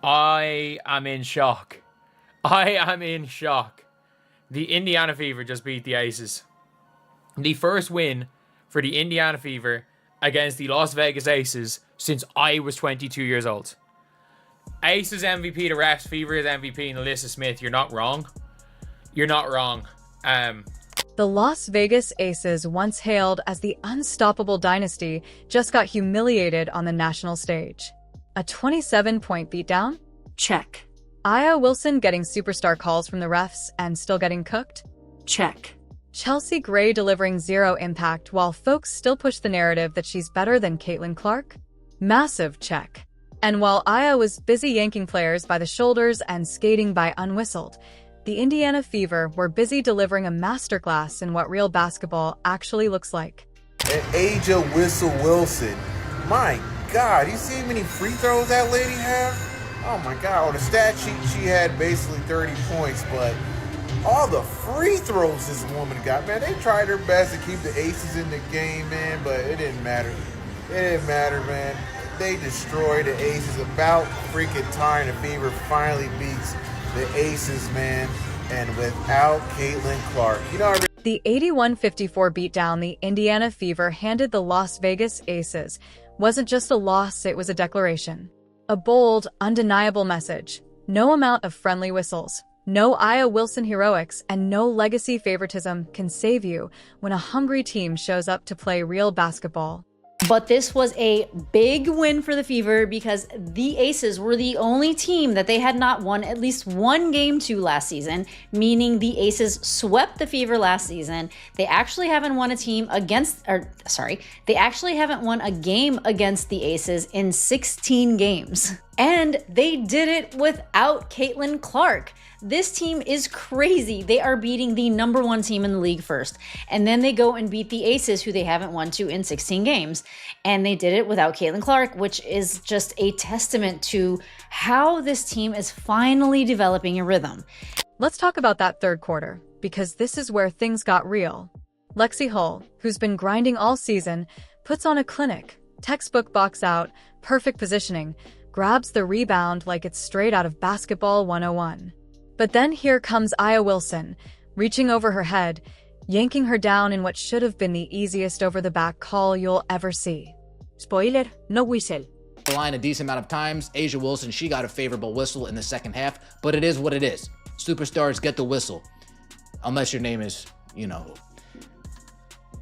I am in shock. I am in shock. The Indiana Fever just beat the Aces. The first win for the Indiana Fever against the Las Vegas Aces since I was 22 years old. Aces MVP to refs, Fever's MVP and Alyssa Smith. You're not wrong. You're not wrong. The Las Vegas Aces, once hailed as the unstoppable dynasty, just got humiliated on the national stage. A 27-point beatdown? Check. Aya Wilson getting superstar calls from the refs and still getting cooked? Check. Chelsea Gray delivering zero impact while folks still push the narrative that she's better than Caitlin Clark? Massive check. And while Aya was busy yanking players by the shoulders and skating by unwhistled, the Indiana Fever were busy delivering a masterclass in what real basketball actually looks like. And Aja Wilson, my God, you see how many free throws that lady have? Oh my God, on the stat sheet she had basically 30 points, but all the free throws this woman got, man, they tried their best to keep the Aces in the game, man, but it didn't matter. It didn't matter, man. They destroyed the Aces. About freaking time the Fever finally beats the Aces, man, and without Caitlin Clark. You know, the 81-54 beatdown the Indiana Fever handed the Las Vegas Aces wasn't just a loss, it was a declaration. A bold, undeniable message. No amount of friendly whistles, no Aya Wilson heroics, and no legacy favoritism can save you when a hungry team shows up to play real basketball. But this was a big win for the Fever because the Aces were the only team that they had not won at least one game to last season, meaning the Aces swept the Fever last season. They actually haven't won a game against the Aces in 16 games. And they did it without Caitlin Clark. This team is crazy. They are beating the #1 team in the league first. And then they go and beat the Aces, who they haven't won to in 16 games. And they did it without Caitlin Clark, which is just a testament to how this team is finally developing a rhythm. Let's talk about that third quarter, because this is where things got real. Lexie Hull, who's been grinding all season, puts on a clinic. Textbook box out, perfect positioning, grabs the rebound like it's straight out of Basketball 101. But then here comes Aya Wilson, reaching over her head, yanking her down in what should have been the easiest over-the-back call you'll ever see. Spoiler, no whistle. The line a decent amount of times. Aja Wilson, she got a favorable whistle in the second half, but it is what it is. Superstars get the whistle. Unless your name is,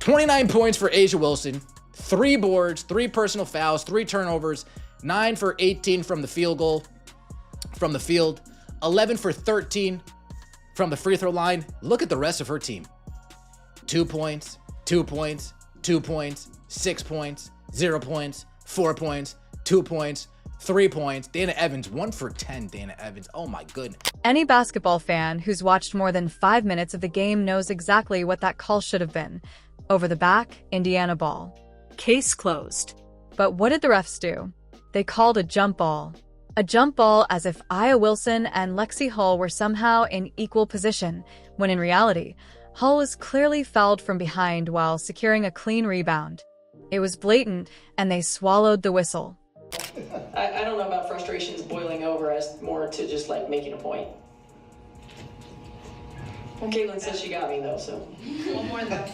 29 points for Aja Wilson, 3 boards, 3 personal fouls, 3 turnovers, 9 for 18 from the field goal, from the field, 11 for 13 from the free throw line. Look at the rest of her team. 2 points, 2 points, 2 points, 6 points, 0 points, 4 points, 2 points, 3 points. Dana Evans, 1 for 10, Dana Evans. Oh my goodness. Any basketball fan who's watched more than 5 minutes of the game knows exactly what that call should have been. Over the back, Indiana ball. Case closed. But what did the refs do? They called a jump ball. A jump ball as if Aya Wilson and Lexie Hull were somehow in equal position, when in reality, Hull was clearly fouled from behind while securing a clean rebound. It was blatant, and they swallowed the whistle. I don't know about frustrations boiling over as more to just like making a point. Well, Caitlin said she got me though, so. One more though.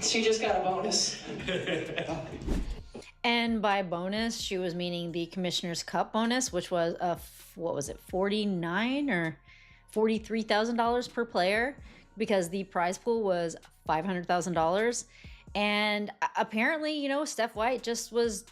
She just got a bonus. And by bonus, she was meaning the Commissioner's Cup bonus, which was $49 or $43,000 per player, because the prize pool was $500,000. And apparently, Steph White just was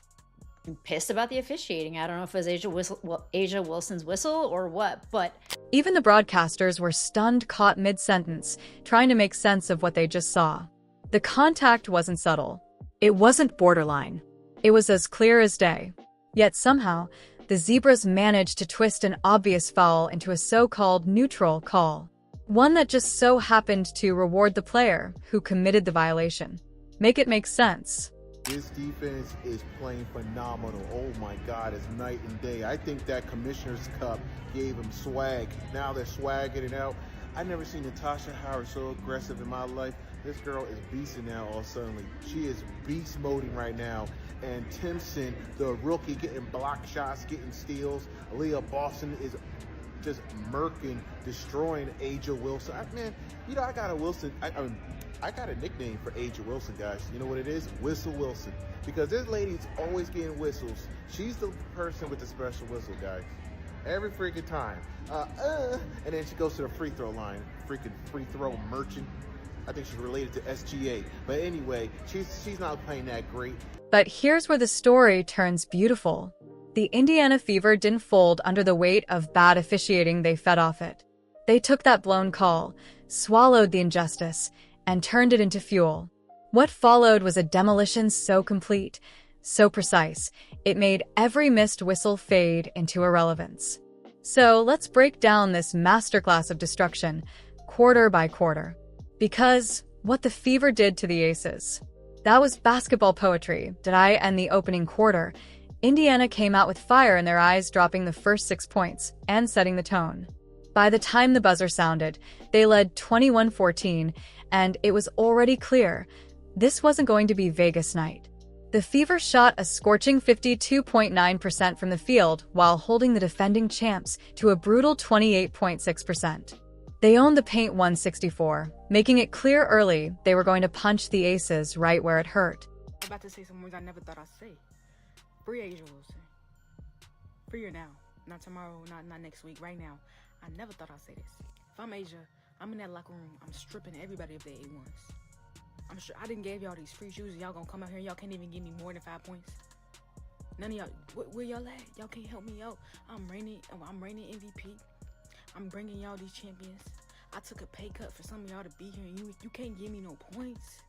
pissed about the officiating. I don't know if it was Aja Wilson's whistle or what, but even the broadcasters were stunned, caught mid-sentence, trying to make sense of what they just saw. The contact wasn't subtle. It wasn't borderline. It was as clear as day. Yet somehow, the Zebras managed to twist an obvious foul into a so-called neutral call. One that just so happened to reward the player who committed the violation. Make it make sense. this defense is playing phenomenal. Oh my God, it's night and day. I think that Commissioner's Cup gave them swag. Now they're swagging it out. I never seen Natasha Howard so aggressive in my life. This girl is beasting now all suddenly. She is beast moding right now. And Timpson, the rookie, getting block shots, getting steals. Aaliyah Boston is just murking, destroying Aja Wilson. Man, you know, I got a nickname for Aja Wilson, guys. You know what it is? Whistle Wilson. Because this lady's always getting whistles. She's the person with the special whistle, guys. Every freaking time. And then she goes to the free throw line. Freaking free throw merchant. I think she's related to SGA. But anyway, she's not playing that great. But here's where the story turns beautiful. The Indiana Fever didn't fold under the weight of bad officiating they fed off it. They took that blown call, swallowed the injustice, and turned it into fuel. What followed was a demolition so complete, so precise, it made every missed whistle fade into irrelevance. So let's break down this masterclass of destruction, quarter by quarter. Because what the Fever did to the Aces, that was basketball poetry. Did I end the opening quarter? Indiana came out with fire in their eyes, dropping the first 6 points and setting the tone. By the time the buzzer sounded, they led 21-14, and it was already clear this wasn't going to be Vegas night. The Fever shot a scorching 52.9% from the field while holding the defending champs to a brutal 28.6%. They owned the paint 164, making it clear early they were going to punch the Aces right where it hurt. I'm about to say some words I never thought I'd say. Free Asia Wilson. Free her now. Not tomorrow, not next week, right now. I never thought I'd say this. If I'm Asia, I'm in that locker room, I'm stripping everybody of their A1s. I'm sure I didn't give y'all these free shoes and y'all gonna come out here and y'all can't even give me more than 5 points. None of y'all, where y'all at? Y'all can't help me out. I'm reigning MVP. I'm bringing y'all these champions. I took a pay cut for some of y'all to be here and you can't give me no points.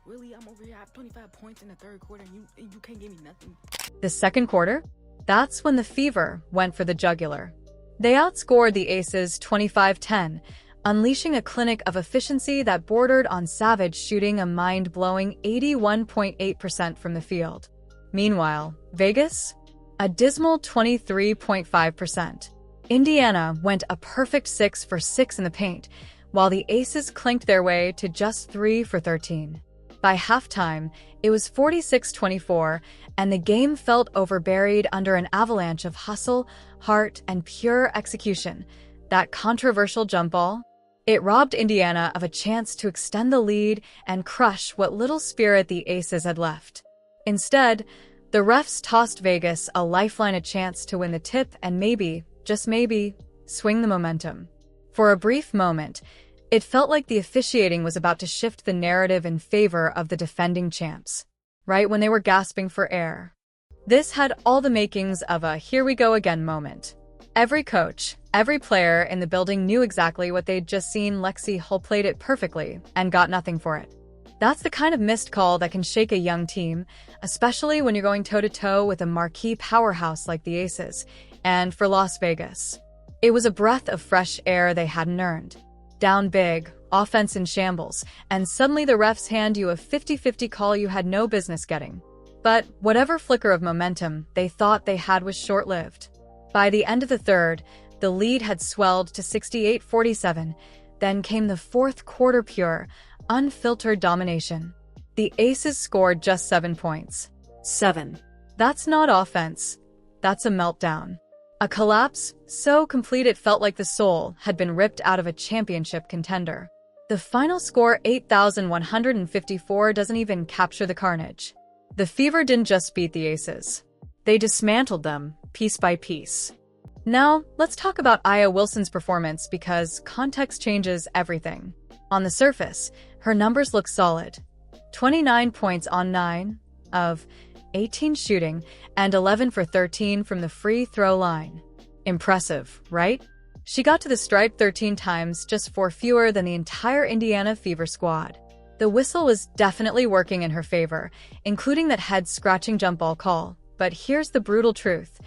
Really, I'm over here, I have 25 points in the third quarter and you can't give me nothing. The second quarter? That's when the Fever went for the jugular. They outscored the Aces 25-10, unleashing a clinic of efficiency that bordered on savage, shooting a mind-blowing 81.8% from the field. Meanwhile, Vegas? A dismal 23.5%. Indiana went a perfect 6 for 6 in the paint, while the Aces clinked their way to just 3 for 13. By halftime, it was 46-24, and the game felt overburied under an avalanche of hustle, heart, and pure execution. That controversial jump ball? It robbed Indiana of a chance to extend the lead and crush what little spirit the Aces had left. Instead, the refs tossed Vegas a lifeline, a chance to win the tip and maybe, just maybe, swing the momentum. For a brief moment, it felt like the officiating was about to shift the narrative in favor of the defending champs, right when they were gasping for air. This had all the makings of a here we go again moment. Every coach, every player in the building knew exactly what they'd just seen. Lexie Hull played it perfectly and got nothing for it. That's the kind of missed call that can shake a young team, especially when you're going toe-to-toe with a marquee powerhouse like the Aces. And for Las Vegas, it was a breath of fresh air they hadn't earned. Down big, offense in shambles, and suddenly the refs hand you a 50-50 call you had no business getting. But whatever flicker of momentum they thought they had was short-lived. By the end of the third, the lead had swelled to 68-47. Then came the fourth quarter, pure, unfiltered domination. The Aces scored just 7 points. 7. That's not offense. That's a meltdown. A collapse so complete it felt like the soul had been ripped out of a championship contender. The final score, 8,154, doesn't even capture the carnage. The Fever didn't just beat the Aces. They dismantled them, piece by piece. Now, let's talk about Aya Wilson's performance because context changes everything. On the surface, her numbers look solid. 29 points on 9 of 18 shooting, and 11 for 13 from the free throw line. Impressive, right? She got to the stripe 13 times, just 4 fewer than the entire Indiana Fever squad. The whistle was definitely working in her favor, including that head-scratching jump ball call. But here's the brutal truth.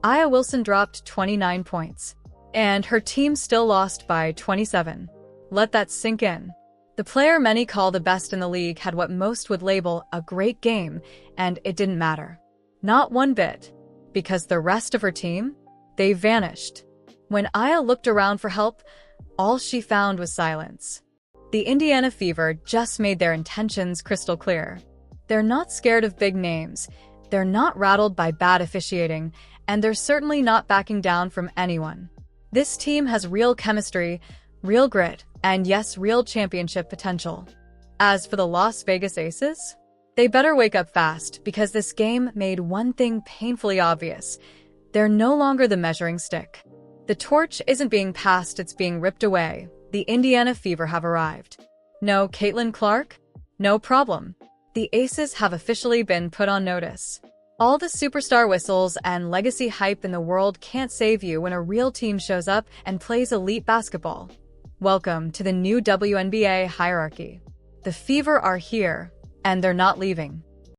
Aya Wilson dropped 29 points, and her team still lost by 27. Let that sink in. The player many call the best in the league had what most would label a great game, and it didn't matter. Not one bit. Because the rest of her team? They vanished. When Aya looked around for help, all she found was silence. The Indiana Fever just made their intentions crystal clear. They're not scared of big names, they're not rattled by bad officiating, and they're certainly not backing down from anyone. This team has real chemistry, real grit, and yes, real championship potential. As for the Las Vegas Aces, they better wake up fast because this game made one thing painfully obvious. They're no longer the measuring stick. The torch isn't being passed, it's being ripped away. The Indiana Fever have arrived. No Caitlin Clark? No problem. The Aces have officially been put on notice. All the superstar whistles and legacy hype in the world can't save you when a real team shows up and plays elite basketball. Welcome to the new WNBA hierarchy. The Fever are here, and they're not leaving.